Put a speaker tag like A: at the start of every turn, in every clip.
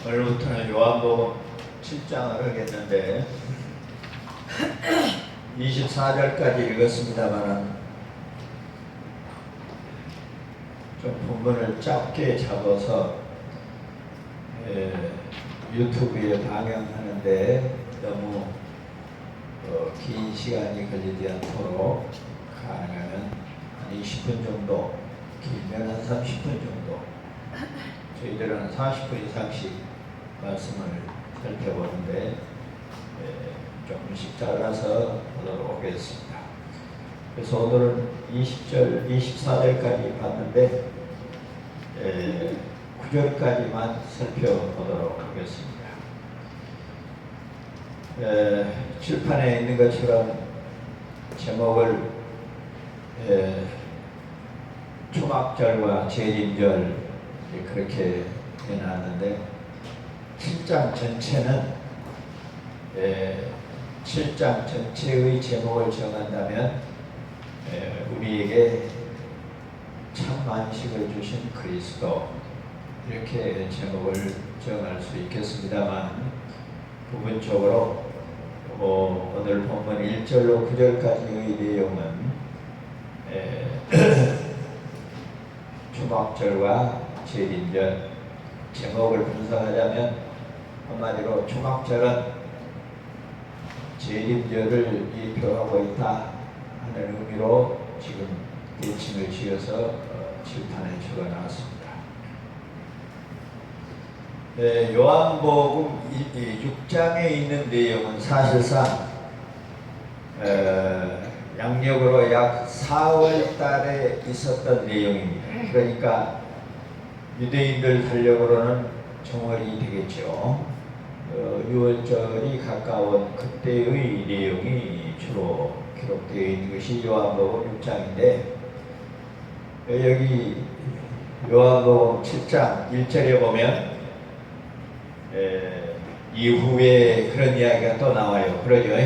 A: 오늘부터는 요한복음 7장을 하겠는데 24절까지 읽었습니다만 좀 본문을 짧게 잡아서 유튜브에 방영하는데 너무 긴 시간이 걸리지 않도록 가능하면 한 20분 정도, 길면 한 30분 정도, 저희들은 40분 이상씩 말씀을 살펴보는데 조금씩 잘라서 보도록 하겠습니다. 그래서 오늘은 20절, 24절까지 봤는데 9절까지만 살펴보도록 하겠습니다. 칠판에 있는 것처럼 제목을 초막절과 재림절 그렇게 해놨는데 7장 전체는 7장 전체의 제목을 정한다면 우리에게 참 안식을 주신 그리스도 이렇게 제목을 정할 수 있겠습니다만 부분적으로 오늘 본문 1절로 9절까지의 내용은 초막절과 재림절 제목을 분석하자면 한마디로 초막절은 재림절을 예표하고 있다 하는 의미로 지금 대칭을 지어서 칠판에 적어놨습니다. 요한복음 6장에 있는 내용은 사실상 양력으로 약 4월 달에 있었던 내용입니다. 그러니까 유대인들 달력으로는 정월이 되겠죠. 6월절이 가까운 그때의 내용이 주로 기록되어 있는 것이 요한복음 6장인데 여기 요한복음 7장 1절에 보면 이후에 그런 이야기가 또 나와요. 그러죠.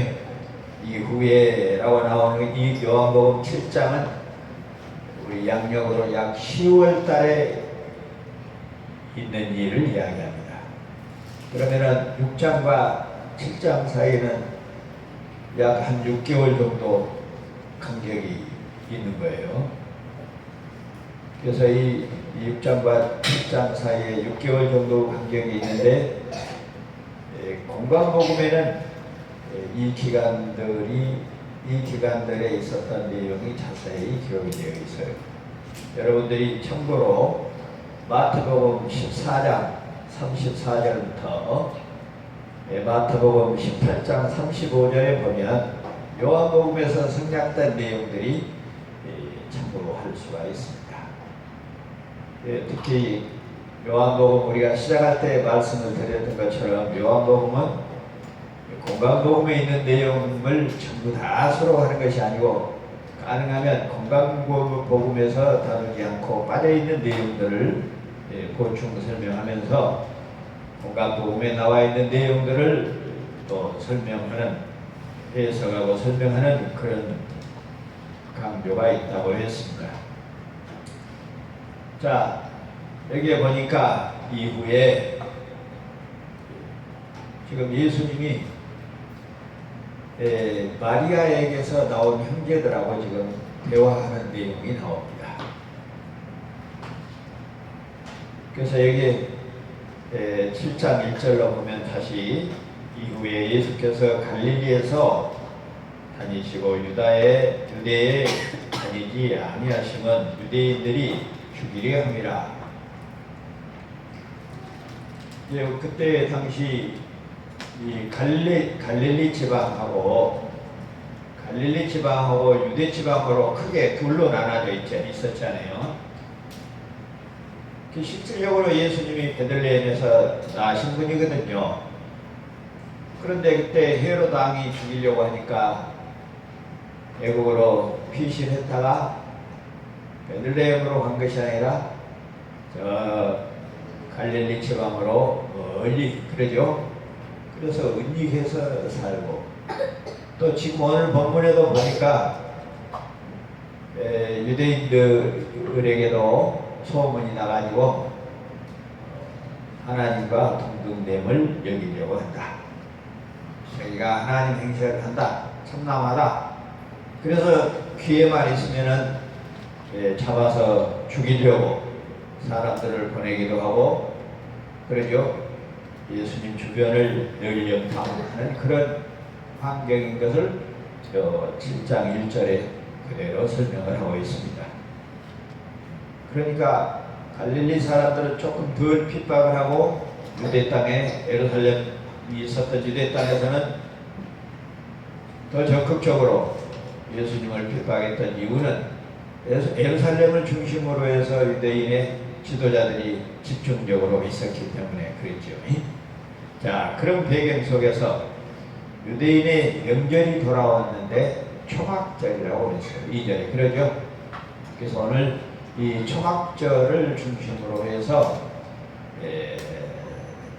A: 이후에 라고 나오는 이 요한복음 7장은 우리 양력으로 약 10월 달에 있는 일을 이야기합니다. 그러면은 6장과 7장 사이는 약 한 6개월 정도 간격이 있는 거예요. 그래서 이 6장과 7장 사이에 6개월 정도 간격이 있는데 공관복음에는 이 기간들에 있었던 내용이 자세히 기록이 되어 있어요. 여러분들이 참고로 마태복음 14장 34절부터 마태복음 18장 35절에 보면 요한복음에서 생략된 내용들이 참고로 할 수가 있습니다. 특히 요한복음 우리가 시작할 때 말씀을 드렸던 것처럼 요한복음은 공관복음에 있는 내용을 전부 다 수록하는 것이 아니고 가능하면 공관복음에서 다루지 않고 빠져있는 내용들을 보충 설명하면서 공관복음에 나와 있는 내용들을 또 설명하는, 해석하고 설명하는 그런 강조가 있다고 했습니다. 자, 여기에 보니까 이후에 지금 예수님이 마리아에게서 나온 형제들하고 지금 대화하는 내용이 나옵니다. 그래서 여기 7장 1절로 보면 다시 이후에 예수께서 갈릴리에서 다니시고 유대에 다니지 아니하심은 유대인들이 죽이려 함이라. 그때 당시 이 갈릴리 지방하고 유대 지방으로 크게 둘로 나눠져 있었잖아요. 실질적으로 예수님이 베들레헴에서 나신 분이거든요. 그런데 그때 헤롯 왕이 죽이려고 하니까 애국으로 피신했다가 베들레헴으로 간 것이 아니라 저 갈릴리 지방으로 멀리, 그러죠. 그래서 은닉해서 살고, 또 지금 오늘 본문에도 보니까 유대인들에게도 소문이 나가지고 하나님과 동등됨을 여기려고 한다. 자기가 하나님 행세를 한다. 참남하다. 그래서 기회만 있으면은 잡아서 죽이려고 사람들을 보내기도 하고 그러죠. 예수님 주변을 열령탐하는 그런 환경인 것을 7장 1절에 그대로 설명을 하고 있습니다. 그러니까 갈릴리 사람들은 조금 덜 핍박을 하고 유대 땅에 예루살렘이 있었던 유대 땅에서는 더 적극적으로 예수님을 핍박했던 이유는 예루살렘을 중심으로 해서 유대인의 지도자들이 집중적으로 있었기 때문에 그랬죠. 자, 그런 배경 속에서 유대인의 명절이 돌아왔는데 초막절이라고 그랬어요. 2절에 그러죠. 그래서 오늘 이 초막절을 중심으로 해서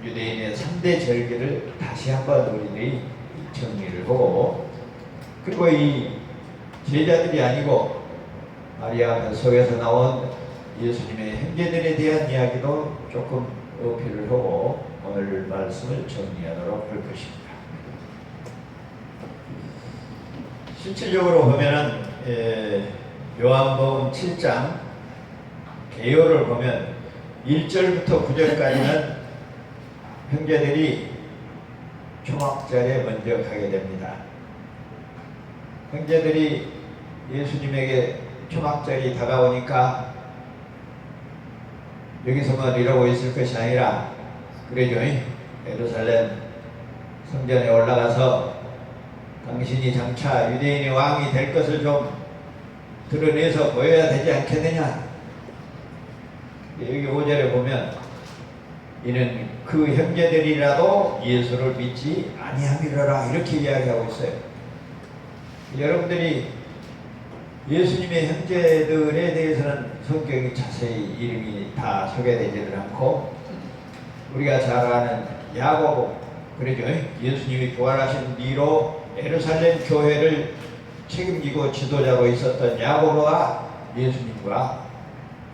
A: 유대인의 3대 절기를 다시 한번 우리들이 정리를 하고, 그리고 이 제자들이 아니고 마리아 뱃속에서 나온 예수님의 형제들에 대한 이야기도 조금 어필을 하고 오늘 말씀을 정리하도록 할 것입니다. 실질적으로 보면은 요한복음 7장 개요를 보면 1절부터 9절까지는 형제들이 초막절에 먼저 가게 됩니다. 형제들이 예수님에게 초막절이 다가오니까 여기서만 이러고 있을 것이 아니라 그러죠. 예루살렘 성전에 올라가서 당신이 장차 유대인의 왕이 될 것을 좀 드러내서 보여야 되지 않겠느냐. 여기 5절에 보면 이는 그 형제들이라도 예수를 믿지 아니함이로라 이렇게 이야기하고 있어요. 여러분들이 예수님의 형제들에 대해서는 성경이 자세히 이름이 다 소개되지는 않고 우리가 잘 아는 야고보, 그러죠. 예수님이 부활하신 뒤로 예루살렘 교회를 책임지고 지도자로 있었던 야고보가 예수님과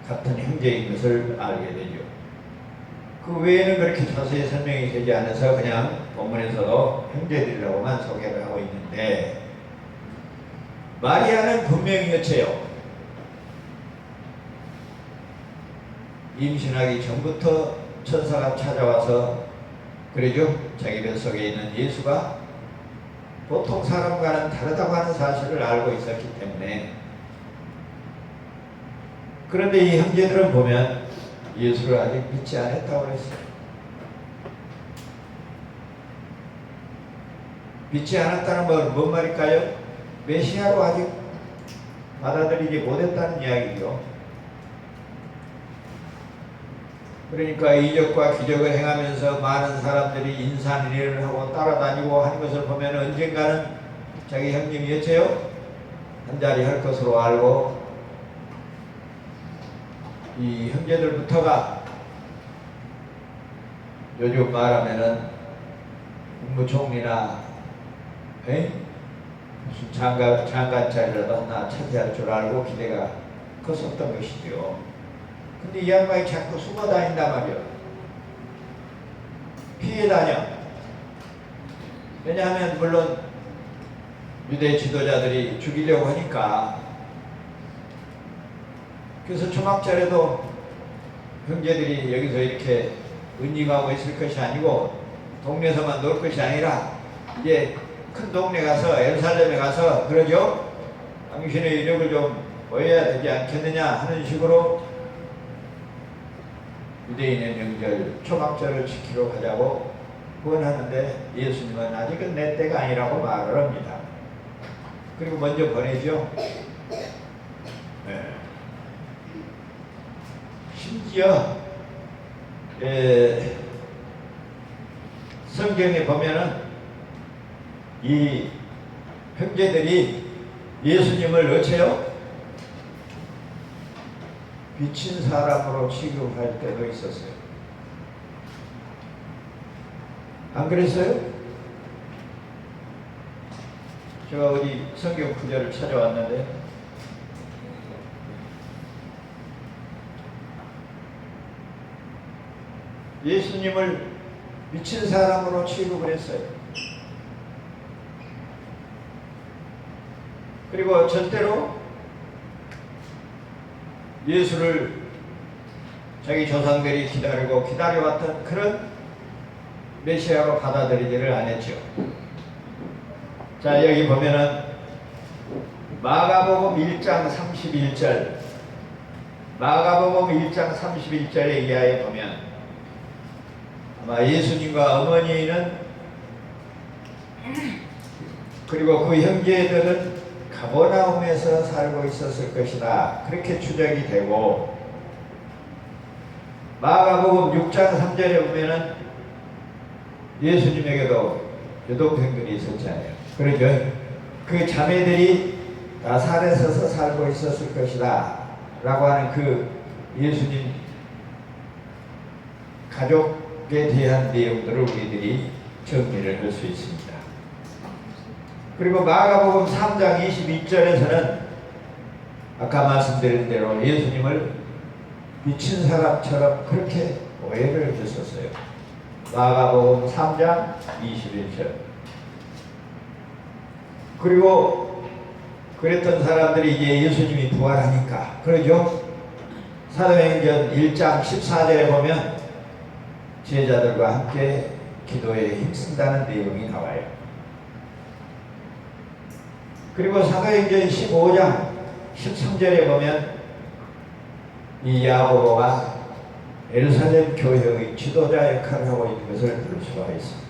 A: 같은 형제인 것을 알게 되죠. 그 외에는 그렇게 자세히 설명이 되지 않아서 그냥 본문에서도 형제들이라고만 소개를 하고 있는데, 마리아는 분명히 여체요. 임신하기 전부터 천사가 찾아와서 그러죠. 자기 뱃속에 있는 예수가 보통 사람과는 다르다고 하는 사실을 알고 있었기 때문에, 그런데 이 형제들은 보면 예수를 아직 믿지 않았다고 그랬어요. 믿지 않았다는 건 뭔 말일까요? 메시아로 아직 받아들이지 못했다는 이야기죠. 그러니까 이적과 기적을 행하면서 많은 사람들이 인산인해를 하고 따라다니고 하는 것을 보면 언젠가는 자기 형님이었죠. 한 자리 할 것으로 알고 이 형제들부터가 요즘 말하면은 국무총리나 무슨 장관 자리라도 하나 차지할 줄 알고 기대가 컸었던 것이죠. 근데 이 양반이 자꾸 숨어 다닌단 말이야. 피해 다녀. 왜냐하면 물론 유대 지도자들이 죽이려고 하니까. 그래서 초막절에도 형제들이 여기서 이렇게 은닉하고 있을 것이 아니고 동네에서만 놀 것이 아니라 이제 큰 동네 가서 예루살렘에 가서 그러죠. 당신의 이력을 좀 보여야 되지 않겠느냐 하는 식으로 유대인의 명절 초막절을 지키러 가자고 권하는데 예수님은 아직은 내 때가 아니라고 말을 합니다. 그리고 먼저 보내죠. 심지어 성경에 보면은 이 형제들이 예수님을 어째요? 미친 사람으로 취급할 때도 있었어요. 안 그랬어요? 제가 어디 성경 구절을 찾아왔는데 예수님을 미친 사람으로 취급을 했어요. 그리고 절대로 예수를 자기 조상들이 기다리고 기다려왔던 그런 메시아로 받아들이지를 않았죠. 자, 여기 보면은 마가복음 1장 31절, 마가복음 1장 31절에 이하에 보면 아마 예수님과 어머니는 그리고 그 형제들은 가버나움에서 살고 있었을 것이다, 그렇게 추정이 되고, 마가복음 6장 3절에 보면은 예수님에게도 여동생들이 있었잖아요. 그러죠. 그 자매들이 나사렛에서 살고 있었을 것이다 라고 하는 그 예수님 가족에 대한 내용들을 우리들이 정리를 할 수 있습니다. 그리고 마가복음 3장 22절에서는 아까 말씀드린 대로 예수님을 미친 사람처럼 그렇게 오해를 했었어요. 마가복음 3장 21절. 그리고 그랬던 사람들이 이제 예수님이 부활하니까 그러죠. 사도행전 1장 14절에 보면 제자들과 함께 기도에 힘쓴다는 내용이 나와요. 그리고 사도행전 15장 13절에 보면 이 야고보가 예루살렘 교회의 지도자 역할을 하고 있는 것을 볼 수가 있습니다.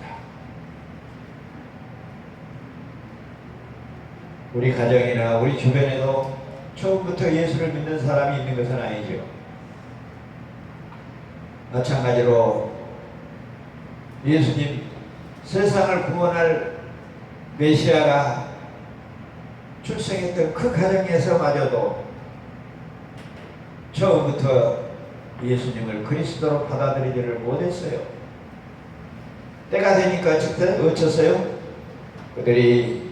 A: 우리 가정이나 우리 주변에도 처음부터 예수를 믿는 사람이 있는 것은 아니죠. 마찬가지로 예수님 세상을 구원할 메시아가 출생했던 그 가정에서마저도 처음부터 예수님을 그리스도로 받아들이지를 못했어요. 때가 되니까 어쩌세요? 그들이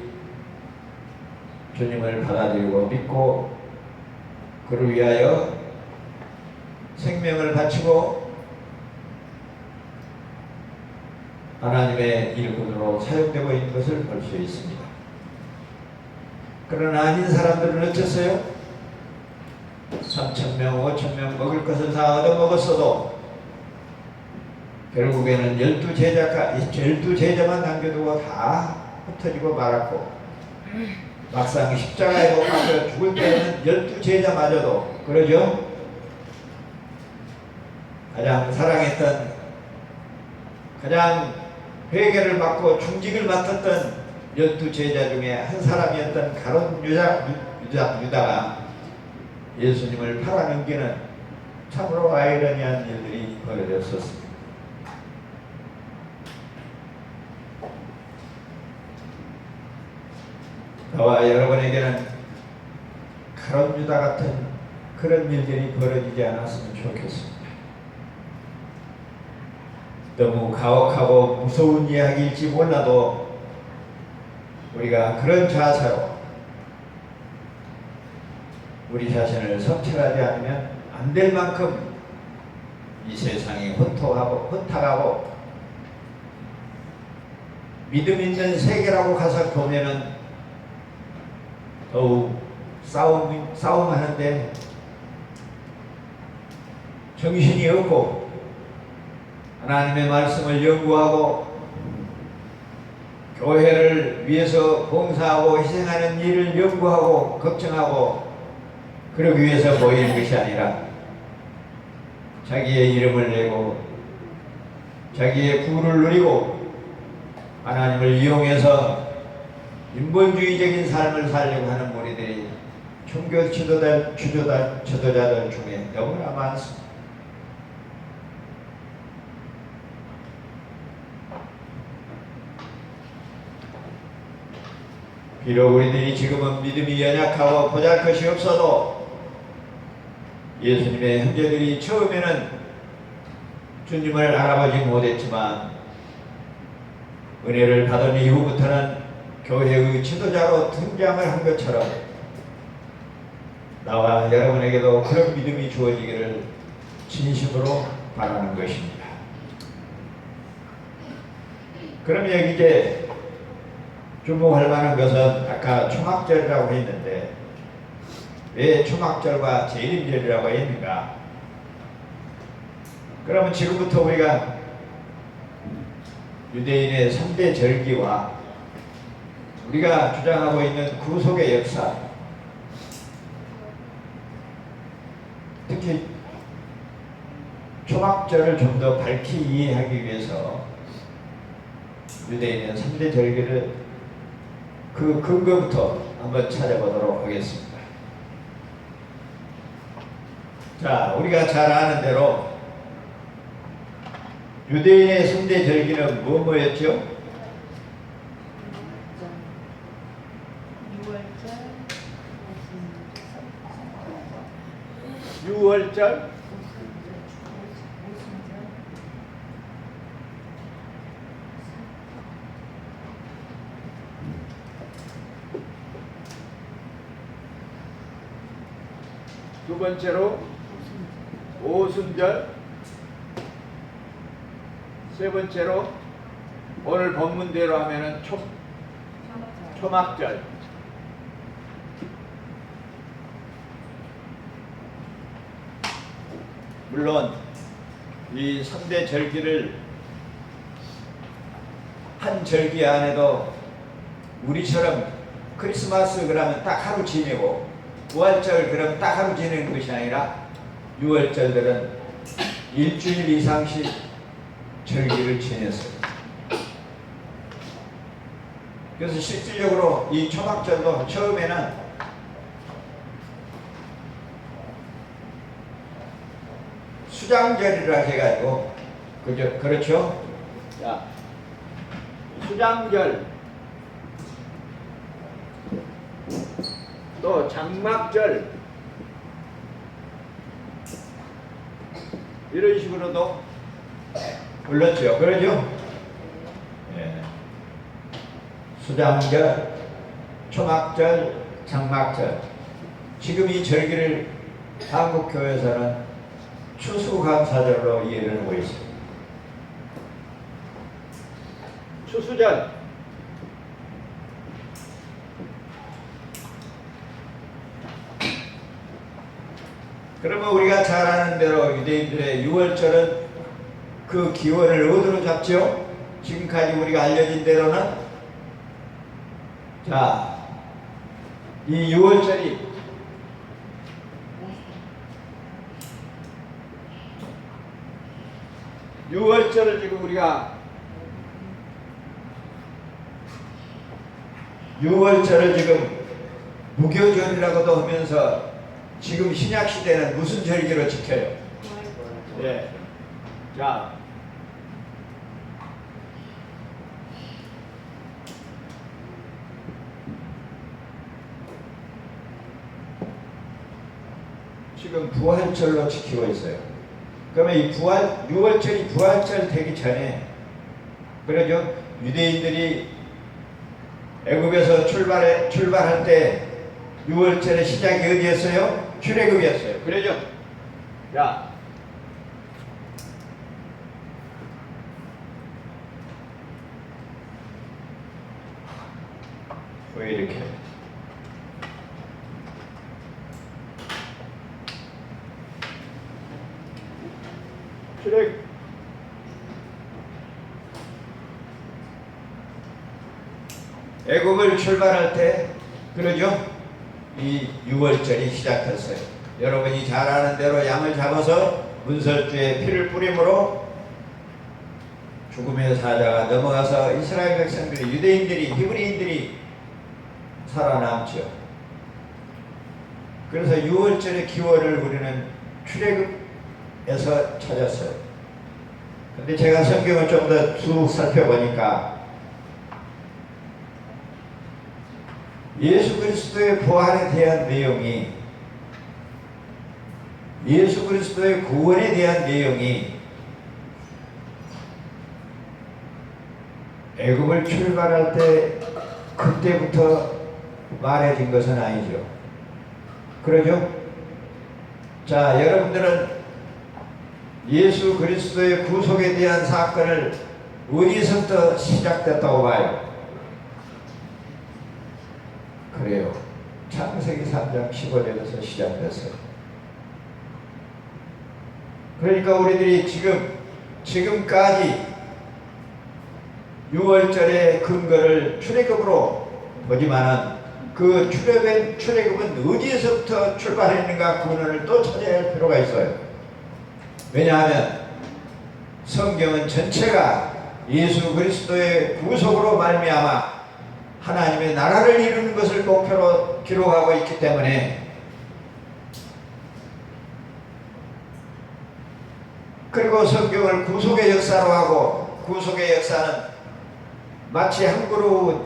A: 주님을 받아들이고 믿고 그를 위하여 생명을 바치고 하나님의 일꾼으로 사용되고 있는 것을 볼 수 있습니다. 그러나 아닌 사람들은 어쩌세요? 3,000명, 5,000명 먹을 것을 다 얻어먹었어도 결국에는 12제자만 남겨두고 다 흩어지고 말았고, 막상 십자가에 못 박혀 죽을 때는 12제자마저도 그러죠. 가장 사랑했던, 가장 회개를 받고 중직을 맡았던 12제자 중에 한 사람이었던 가룟 유다가 예수님을 팔아넘기는 참으로 아이러니한 일들이 벌어졌었습니다. 저와 여러분에게는 가룟 유다 같은 그런 일들이 벌어지지 않았으면 좋겠습니다. 너무 가혹하고 무서운 이야기일지 몰라도 우리가 그런 자세로 우리 자신을 성찰하지 않으면 안 될 만큼 이 세상이 혼탁하고 믿음 있는 세계라고 가서 보면은 더욱 싸움하는데 정신이 없고, 하나님의 말씀을 연구하고 교회를 위해서 봉사하고 희생하는 일을 연구하고 걱정하고 그러기 위해서 모이는 것이 아니라 자기의 이름을 내고 자기의 부를 누리고 하나님을 이용해서 인본주의적인 삶을 살려고 하는 무리들이 종교 지도자들 중에 너무나 많습니다. 비록 우리들이 지금은 믿음이 연약하고 보잘것이 없어도 예수님의 형제들이 처음에는 주님을 알아보지 못했지만 은혜를 받은 이후부터는 교회의 지도자로 등장을 한 것처럼 나와 여러분에게도 그런 믿음이 주어지기를 진심으로 바라는 것입니다. 그럼 여기 이제 주목할 만한 것은 아까 초막절이라고 했는데 왜 초막절과 재림절이라고 했는가? 그러면 지금부터 우리가 유대인의 3대 절기와 우리가 주장하고 있는 구속의 역사, 특히 초막절을 좀 더 밝히 이해하기 위해서 유대인의 3대 절기를 그 근거부터 한번 찾아보도록 하겠습니다. 자, 우리가 잘 아는 대로 유대인의 3대 절기는 뭐였죠? 유월절, 두 번째로 오순절, 세 번째로 오늘 본문대로 하면은 초막절. 물론 이 3대 절기를 한 절기 안에도 우리처럼 크리스마스 그러면 딱 하루 지내고 부활절 그러면 딱 하루 지내는 것이 아니라 유월절들은 일주일 이상씩 절기를 지냈어요. 그래서 실질적으로 이 초막절도 처음에는 수장절이라 해가지고 그렇죠? 자, 수장절 또 장막절 이런 식으로도 불렀죠. 그러죠? 예. 수장절, 초막절, 장막절. 지금 이 절기를 한국교회에서는 추수감사절로 이해를 하고 있습니다. 추수절, 그러면 우리가 잘 아는 대로 유대인들의 유월절은 그 기원을 어디로 잡죠? 지금까지 우리가 알려진 대로는 자, 이 유월절이 유월절을 지금 우리가 유월절을 지금 무교절이라고도 하면서 지금 신약 시대는 무슨 절기로 지켜요? 네. 자, 지금 부활절로 지키고 있어요. 그러면 이 유월절이 부활절 되기 전에, 그러죠? 유대인들이 애굽에서 출발할 때 유월절의 시작이 어디였어요? 출애굽이었어요. 그러죠? 자, 왜 이렇게? 애굽을 출발할 때 그러죠? 이 유월절이 시작했어요. 여러분이 잘 아는 대로 양을 잡아서 문설주에 피를 뿌림으로 죽음의 사자가 넘어가서 이스라엘 백성들이, 유대인들이, 히브리인들이 살아남죠. 그래서 유월절의 기원을 우리는 출애굽에서 찾았어요. 근데 제가 성경을 좀 더 쭉 살펴보니까 예수 그리스도의 부활에 대한 내용이, 예수 그리스도의 구원에 대한 내용이 애굽을 출발할 때 그때부터 말해진 것은 아니죠. 그러죠? 자, 여러분들은 예수 그리스도의 구속에 대한 사건을 어디서부터 시작됐다고 봐요? 그래요. 창세기 3장 15절에서 시작됐어요. 그러니까 우리들이 지금까지 6월절의 근거를 출애굽으로 보지만은 그 출애굽은 어디에서부터 출발했는가 근원을 또 찾아야 할 필요가 있어요. 왜냐하면 성경은 전체가 예수 그리스도의 구속으로 말미암아 하나님의 나라를 이루는 것을 목표로 기록하고 있기 때문에, 그리고 성경을 구속의 역사로 하고, 구속의 역사는 마치 한 그루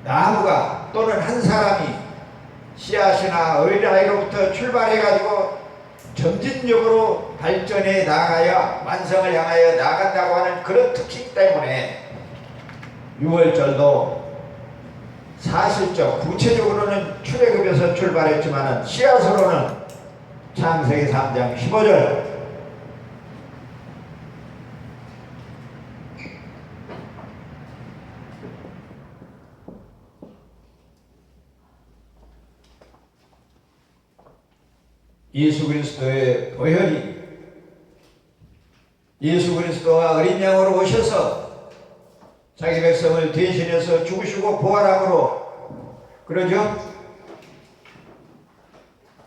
A: 나무가 또는 한 사람이 씨앗이나 어린아이로부터 출발해가지고 점진적으로 발전해 나가야 완성을 향하여 나간다고 하는 그런 특징 때문에 6월절도 사실적 구체적으로는 출애굽에서 출발했지만 씨앗으로는 창세기 3장 15절 예수 그리스도의 보혈이 예수 그리스도가 어린 양으로 오셔서 자기 백성을 대신해서 죽으시고 부활함으로, 그러죠?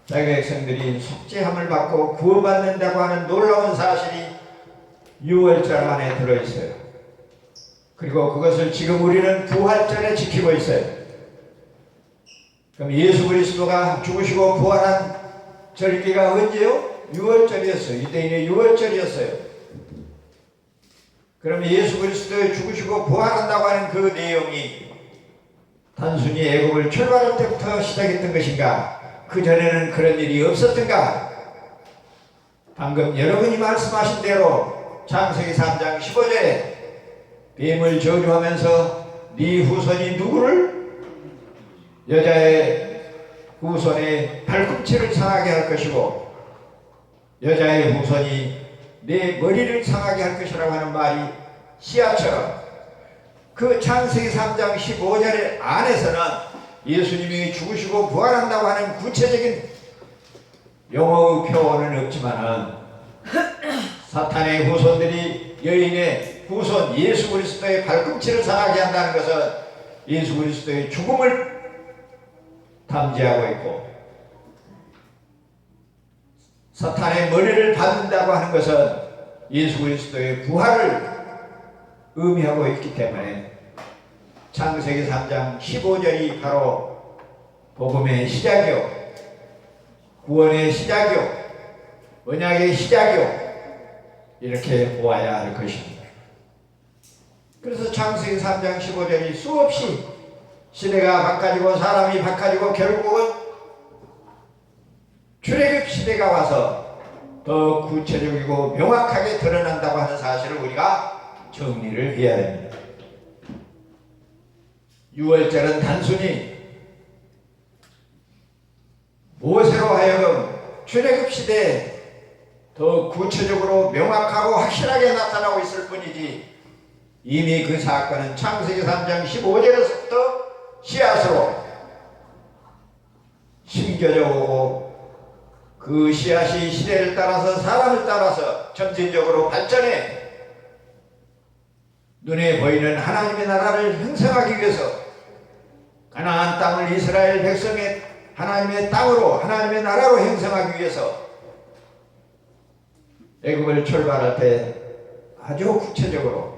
A: 자기 백성들이 속죄함을 받고 구원받는다고 하는 놀라운 사실이 6월절 안에 들어있어요. 그리고 그것을 지금 우리는 부활절에 지키고 있어요. 그럼 예수 그리스도가 죽으시고 부활한 절기가 언제요? 6월절이었어요. 유대인의 6월절이었어요. 그러면 예수 그리스도의 죽으시고 부활한다고 하는 그 내용이 단순히 애굽을 출발할 때부터 시작했던 것인가? 그 전에는 그런 일이 없었던가? 방금 여러분이 말씀하신 대로 창세기 3장 15절에 뱀을 저주하면서 네 후손이 누구를? 여자의 후손의 발꿈치를 상하게 할 것이고 여자의 후손이 내 머리를 상하게 할 것이라고 하는 말이 씨앗처럼 그 창세기 3장 15절 안에서는 예수님이 죽으시고 부활한다고 하는 구체적인 용어의 표현은 없지만은 사탄의 후손들이 여인의 후손 예수 그리스도의 발꿈치를 상하게 한다는 것은 예수 그리스도의 죽음을 담지하고 있고, 사탄의 머리를 받는다고 하는 것은 예수 그리스도의 부활을 의미하고 있기 때문에 창세기 3장 15절이 바로 복음의 시작이요, 구원의 시작이요, 언약의 시작이요, 이렇게 보아야 할 것입니다. 그래서 창세기 3장 15절이 수없이 시대가 바꿔지고 사람이 바꿔지고 결국은 출애굽 시대가 와서 더 구체적이고 명확하게 드러난다고 하는 사실을 우리가 정리를 해야 됩니다. 6월절은 단순히 모세로 하여금 출애굽 시대에 더 구체적으로 명확하고 확실하게 나타나고 있을 뿐이지, 이미 그 사건은 창세기 3장 15절에서부터 씨앗으로 심겨져 오고 그 씨앗이 시대를 따라서 사람을 따라서 점진적으로 발전해 눈에 보이는 하나님의 나라를 형성하기 위해서 가나안 땅을 이스라엘 백성의 하나님의 땅으로, 하나님의 나라로 형성하기 위해서 애굽을 출발할 때 아주 구체적으로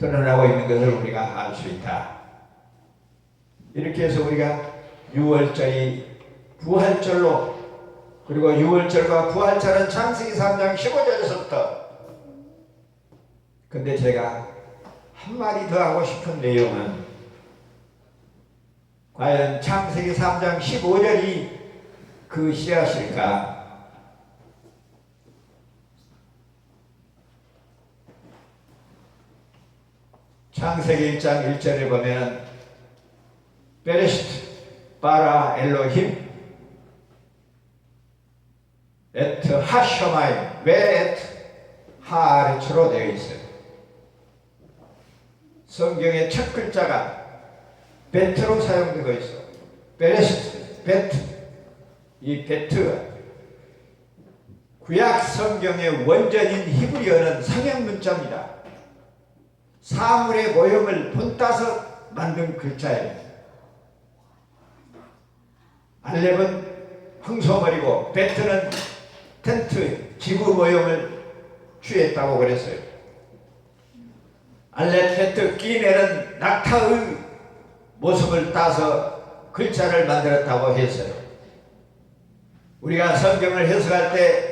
A: 드러나고 있는 것을 우리가 알 수 있다. 이렇게 해서 우리가 6월절이 부활절로, 그리고 6월절과 부활절은 창세기 3장 15절에서부터, 근데 제가 한마디 더 하고 싶은 내용은 과연 창세기 3장 15절이 그 씨앗일까? 창세기 1장 1절에 보면 베레시트 바라 엘로힘 에트 하셔마임, 왜 에트 하아래처로 되어 있어요. 성경의 첫 글자가 베트로 사용되고 있어. 베레스트, 베트. 이 베트가 구약 성경의 원전인 히브리어는 상형 문자입니다. 사물의 모형을 본따서 만든 글자예요. 알렙은 황소머리고 베트는 텐트, 지구 모형을 취했다고 그랬어요. 알렙, 베트, 기넬은 낙타의 모습을 따서 글자를 만들었다고 했어요. 우리가 성경을 해석할 때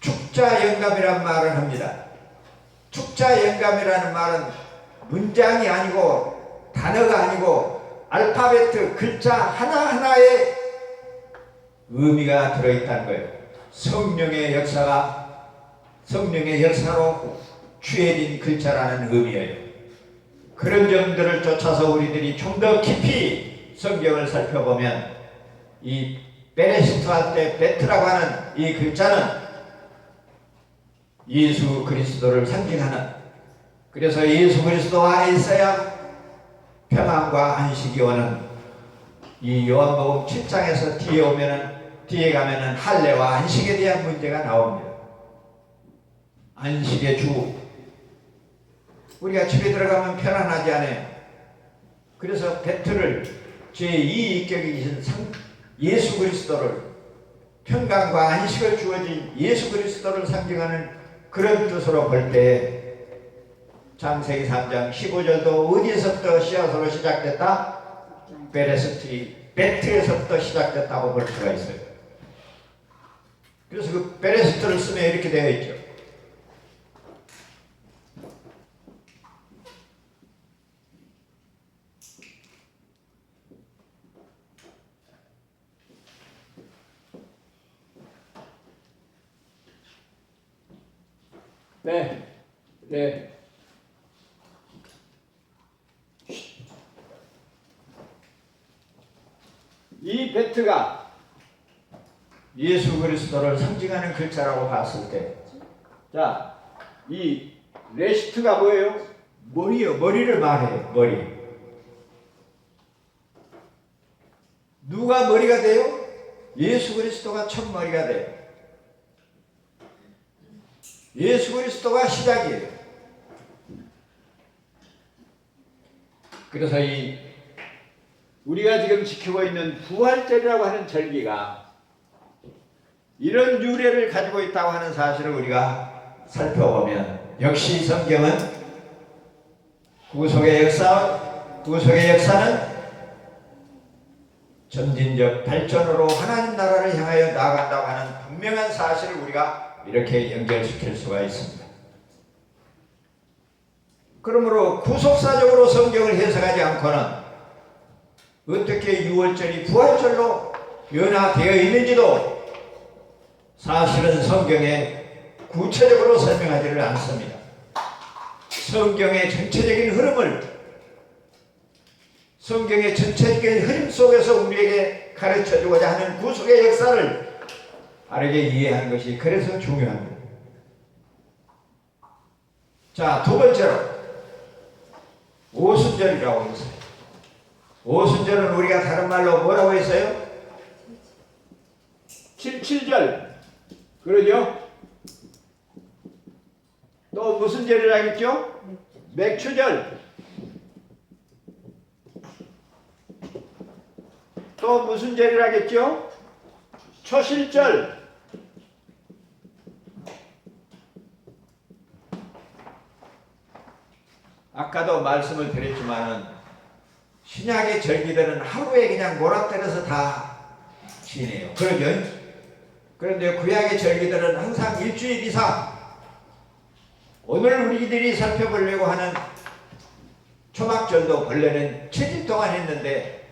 A: 축자영감이란 말을 합니다. 축자영감이라는 말은 문장이 아니고 단어가 아니고 알파베트 글자 하나하나에 의미가 들어있다는 거예요. 성령의 역사로 취해진 글자라는 의미예요. 그런 점들을 쫓아서 우리들이 좀 더 깊이 성경을 살펴보면 이 베레시트 할 때 베트라고 하는 이 글자는 예수 그리스도를 상징하는, 그래서 예수 그리스도 안에 있어야 평안과 안식이 오는 이 요한복음 7장에서 뒤에 가면은 할례와 안식에 대한 문제가 나옵니다. 안식의 주. 우리가 집에 들어가면 편안하지 않아요. 그래서 베트를 제2인격이신 예수 그리스도를, 평강과 안식을 주어진 예수 그리스도를 상징하는 그런 뜻으로 볼 때 창세기 3장 15절도 어디에서부터 씨앗으로 시작됐다? 베트에서부터 시작됐다고 볼 수가 있어요. 그래서 그 베레스트를 쓰면 이렇게 되어 있죠. 네. 이 베트가 예수 그리스도를 상징하는 글자라고 봤을 때, 자, 이 레시트가 뭐예요? 머리요. 머리를 말해요. 머리. 누가 머리가 돼요? 예수 그리스도가 첫 머리가 돼요. 예수 그리스도가 시작이에요. 그래서 우리가 지금 지키고 있는 부활절이라고 하는 절기가 이런 유래를 가지고 있다고 하는 사실을 우리가 살펴보면, 역시 성경은 구속의 역사는 점진적 발전으로 하나님 나라를 향하여 나아간다고 하는 분명한 사실을 우리가 이렇게 연결시킬 수가 있습니다. 그러므로 구속사적으로 성경을 해석하지 않고는 어떻게 유월절이 부활절로 변화되어 있는지도 사실은 성경에 구체적으로 설명하지를 않습니다. 성경의 전체적인 흐름 속에서 우리에게 가르쳐주고자 하는 구속의 역사를 바르게 이해하는 것이 그래서 중요합니다. 자, 두 번째로 오순절이라고 했어요. 오순절은 우리가 다른 말로 뭐라고 했어요? 칠칠절. 그러죠? 또 무슨 절이라고 했죠? 맥추절. 또 무슨 절이라고 했죠? 초실절. 아까도 말씀을 드렸지만은 신약의 절기들은 하루에 그냥 몰아때려서 다 지내요. 그러죠? 그런데 구약의 절기들은 항상 일주일 이상, 오늘 우리들이 살펴보려고 하는 초막절도 본래는 7일 동안 했는데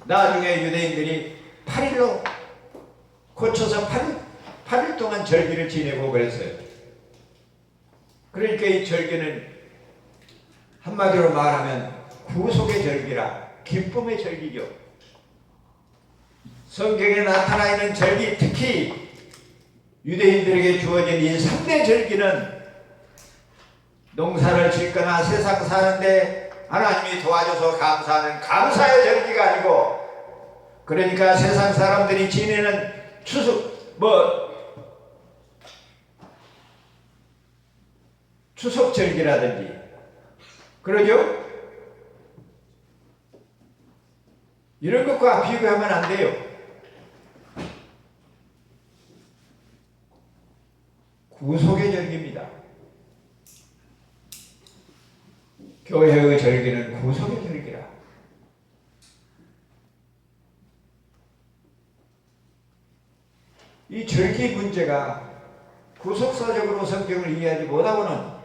A: 나중에 유대인들이 8일로 고쳐서 8일 동안 절기를 지내고 그랬어요. 그러니까 이 절기는 한마디로 말하면 구속의 절기라, 기쁨의 절기죠. 성경에 나타나 있는 절기, 특히 유대인들에게 주어진 이 3대 절기는 농사를 짓거나 세상 사는데 하나님이 도와줘서 감사하는 감사의 절기가 아니고, 그러니까 세상 사람들이 지내는 추석 절기라든지 그러죠? 이런 것과 비교하면 안 돼요. 구속의 절기입니다. 교회의 절기는 구속의 절기라. 이 절기 문제가 구속사적으로 성경을 이해하지 못하고는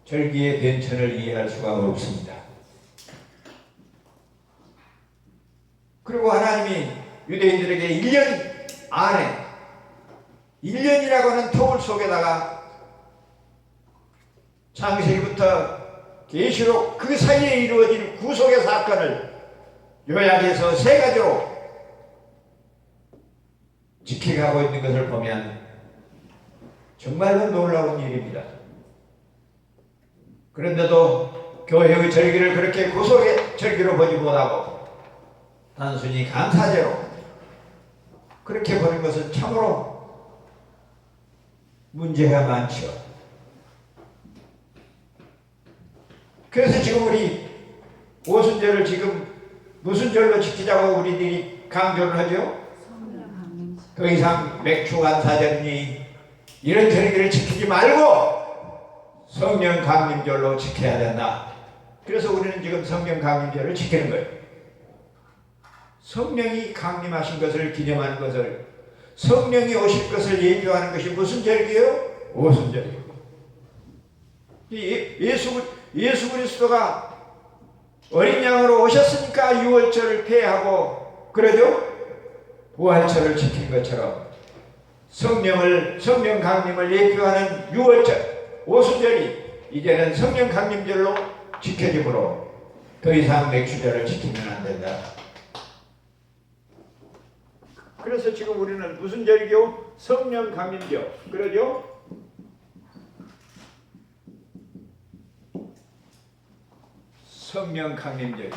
A: 절기의 변천을 이해할 수가 없습니다. 그리고 하나님이 유대인들에게 1년 안에 1년이라고 하는 터울 속에다가 창세기부터 계시록 그 사이에 이루어진 구속의 사건을 요약해서 3가지로 지켜가고 있는 것을 보면 정말로 놀라운 일입니다. 그런데도 교회의 절기를 그렇게 구속의 절기로 보지 못하고 단순히 감사제로 그렇게 보는 것은 참으로 문제가 많죠. 그래서 지금 우리 오순절을 지금 무슨 절로 지키자고 우리들이 강조를 하죠? 더 이상 맥주 감사절이니 이런 절기를 지키지 말고 성령 강림절로 지켜야 된다. 그래서 우리는 지금 성령 강림절을 지키는 거예요. 성령이 강림하신 것을 기념하는 것을, 성령이 오실 것을 예표하는 것이 무슨 절기예요? 오순절이에요. 예수 그리스도가 어린 양으로 오셨으니까 유월절을 폐하고 그러죠? 부활절을 지킨 것처럼 성령 강림을 예표하는 유월절, 오순절이 이제는 성령 강림절로 지켜지므로 더 이상 맥주절을 지키면 안 된다. 그래서 지금 우리는 무슨 절이요? 성령 강림절. 그러죠? 성령 강림절이요.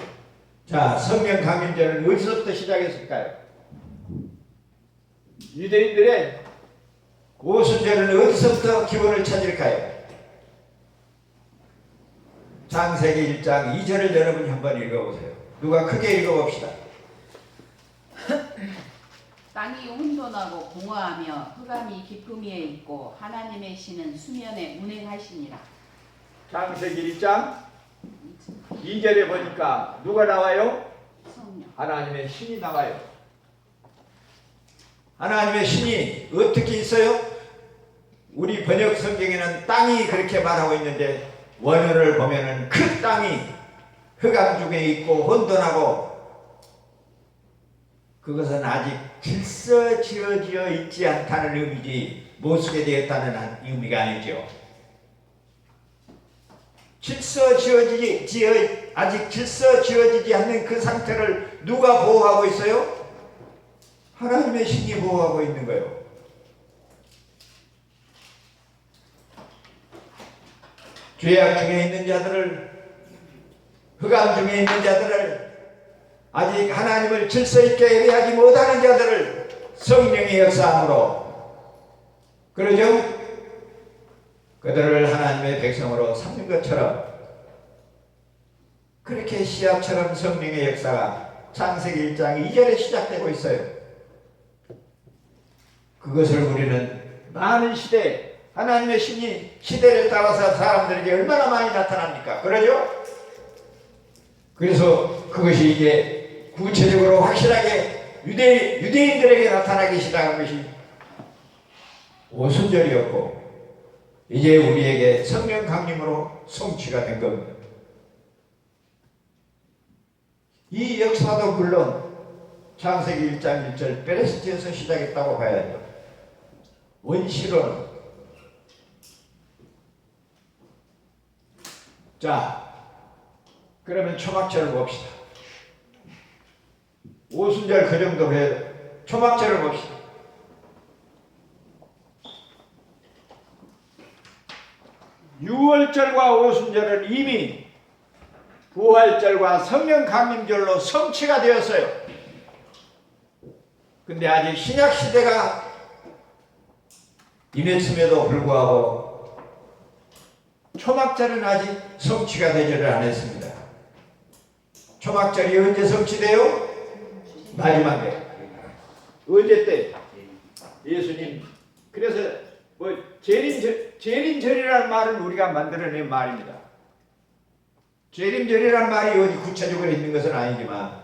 A: 자, 성령 강림절은 어디서부터 시작했을까요? 유대인들의 오순절은 어디서부터 기원을 찾을까요? 창세기 1장 2절을 여러분이 한번 읽어보세요. 누가 크게 읽어봅시다.
B: 땅이 혼돈하고 공허하며 흑암이 깊음 위에 있고 하나님의 신은 수면에 운행하시니라.
A: 창세기 1장 2절에 보니까 누가 나와요?
B: 성령.
A: 하나님의 신이 나와요. 하나님의 신이 어떻게 있어요? 우리 번역 성경에는 땅이 그렇게 말하고 있는데 원어를 보면은 그 땅이 흑암 중에 있고 혼돈하고, 그것은 아직 질서 지어져 있지 않다는 의미지 못 쓰게 되었다는 의미가 아니죠. 아직 질서 지어지지 않는 그 상태를 누가 보호하고 있어요? 하나님의 신이 보호하고 있는 거예요. 죄악 중에 있는 자들을, 흑암 중에 있는 자들을, 아직 하나님을 질서 있게 예배하지 못하는 자들을 성령의 역사함으로, 그러죠? 그들을 하나님의 백성으로 삼는 것처럼, 그렇게 시합처럼 성령의 역사가 창세기 1장 2절에 시작되고 있어요. 그것을 우리는 많은 시대에 하나님의 신이 시대를 따라서 사람들에게 얼마나 많이 나타납니까? 그러죠? 그래서 그것이 이제 구체적으로 확실하게 유대인들에게 나타나기 시작한 것이 오순절이었고, 이제 우리에게 성령 강림으로 성취가 된 겁니다. 이 역사도 물론 창세기 1장 1절 베레스트에서 시작했다고 봐야죠. 원시론. 자, 그러면 초막절을 봅시다. 오순절 그 정도 해도 초막절을 봅시다. 유월절과 오순절은 이미 부활절과 성령 강림절로 성취가 되었어요. 근데 아직 신약 시대가 임했음에도 불구하고 초막절은 아직 성취가 되지를 않았습니다. 초막절이 언제 성취돼요? 마지막에. 언제 때? 예수님. 그래서 뭐 재림절이라는 말은 우리가 만들어낸 말입니다. 재림절이라는 말이 어디 구체적으로 있는 것은 아니지만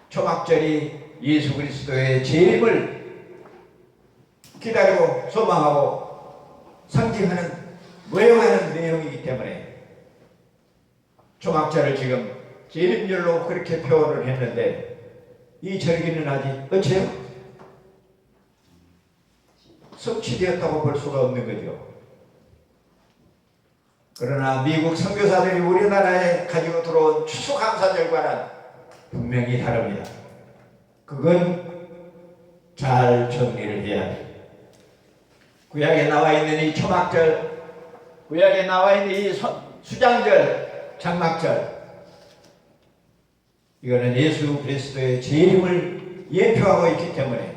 A: 초막절이 예수 그리스도의 재림을 기다리고 소망하고 상징하는 모형하는 내용이기 때문에 초막절을 지금 재림절로 그렇게 표현을 했는데 이 절기는 아직 어째요? 성취되었다고 볼 수가 없는 거죠. 그러나 미국 선교사들이 우리나라에 가지고 들어온 추수감사절과는 분명히 다릅니다. 그건 잘 정리를 해야 돼요. 구약에 나와 있는 이 초막절, 구약에 나와 있는 이 수장절, 장막절, 이거는 예수 그리스도의 재림을 예표하고 있기 때문에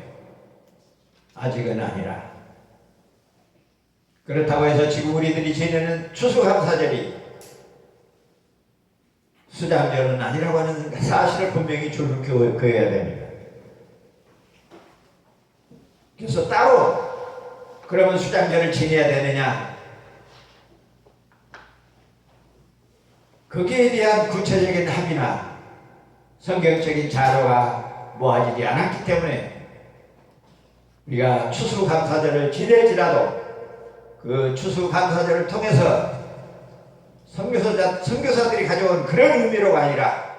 A: 아직은 아니라. 그렇다고 해서 지금 우리들이 지내는 추수감사절이 수장절은 아니라고 하는 사실을 분명히 줄을 그어야 됩니다. 그래서 따로 그러면 수장절을 지내야 되느냐? 거기에 대한 구체적인 합의나 성경적인 자료가 모아지지 않았기 때문에 우리가 추수감사절을 지낼지라도 그 추수감사절을 통해서 선교사들이 가져온 그런 의미로가 아니라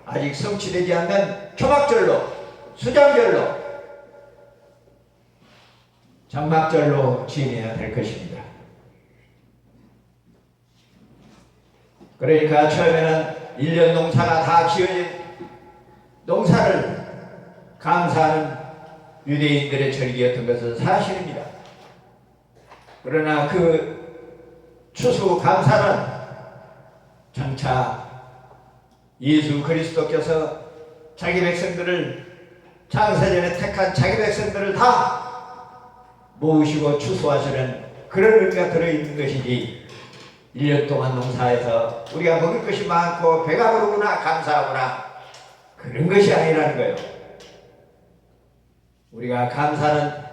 A: 아직 성취되지 않는 초막절로, 수장절로, 장막절로 지내야 될 것입니다. 그러니까 처음에는 1년 농사가 다 지어진 농사를 감사하는 유대인들의 절기였던 것은 사실입니다. 그러나 그 추수 감사는 장차 예수 그리스도께서 자기 백성들을 창세전에 택한 자기 백성들을 다 모으시고 추수하시는 그런 의미가 들어있는 것이지 1년 동안 농사에서 우리가 먹을 것이 많고 배가 부르구나 감사하구나 그런 것이 아니라는 거예요. 우리가 감사는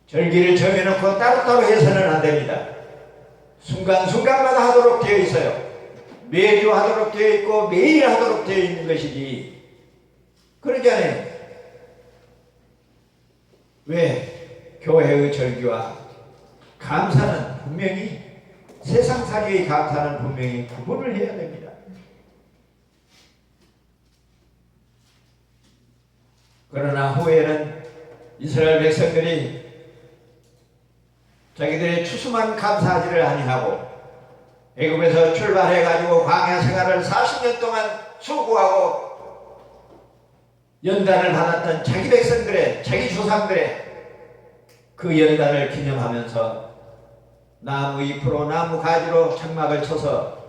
A: 절기를 정해놓고 따로따로 해서는 안 됩니다. 순간순간마다 하도록 되어 있어요. 매주 하도록 되어 있고 매일 하도록 되어 있는 것이지 그러지 않아요. 왜? 교회의 절기와 감사는 분명히 세상살이의 감사는 분명히 구분을 해야 됩니다. 그러나 후에는 이스라엘 백성들이 자기들의 추수만 감사하지를 아니하고 애굽에서 출발해가지고 광야 생활을 40년 동안 수고하고 연단을 받았던 자기 백성들의 자기 조상들의 그 연단을 기념하면서 나무 잎으로 나무 가지로 장막을 쳐서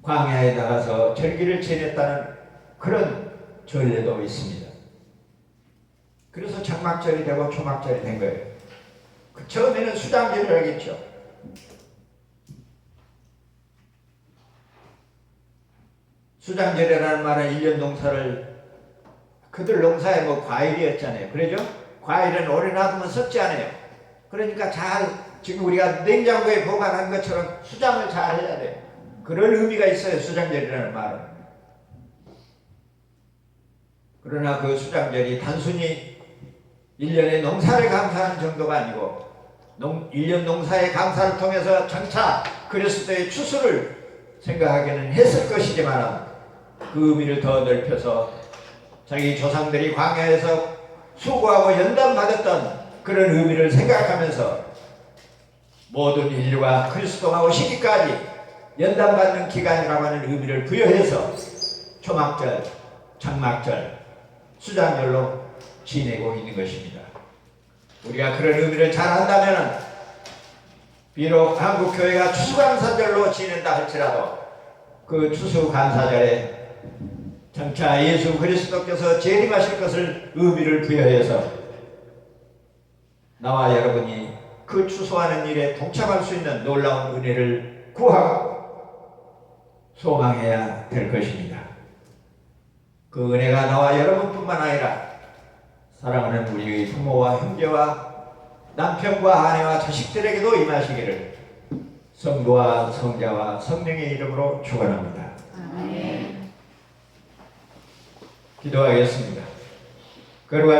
A: 광야에 나가서 절기를 지냈다는 그런 전례도 있습니다. 그래서 장막절이 되고 초막절이 된 거예요. 그 처음에는 수장절이라고 하겠죠. 수장절이라는 말은 1년 농사를 그들 농사에 뭐 과일이었잖아요. 그러죠? 과일은 오래 놔두면 썩지 않아요. 그러니까 잘 지금 우리가 냉장고에 보관한 것처럼 수장을 잘 해야 돼요. 그런 의미가 있어요. 수장절이라는 말은. 그러나 그 수장절이 단순히 1년의 농사를 감사하는 정도가 아니고 1년 농사의 감사를 통해서 장차 그리스도의 추수를 생각하기는 했을 것이지만 그 의미를 더 넓혀서 자기 조상들이 광야에서 수고하고 연단받았던 그런 의미를 생각하면서 모든 인류가 그리스도가 오시기까지 연단받는 기간이라고 하는 의미를 부여해서 초막절, 장막절, 수장절로 지내고 있는 것입니다. 우리가 그런 의미를 잘 안다면 비록 한국교회가 추수감사절로 지낸다 할지라도 그 추수감사절에 장차 예수 그리스도께서 재림하실 것을 의미를 부여해서 나와 여러분이 그 추수하는 일에 동참할 수 있는 놀라운 은혜를 구하고 소망해야 될 것입니다. 그 은혜가 나와 여러분뿐만 아니라 사랑하는 우리의 부모와 형제와 남편과 아내와 자식들에게도 임하시기를 성부와 성자와 성령의 이름으로 축원합니다.
B: 아멘.
A: 기도하겠습니다. 거룩하신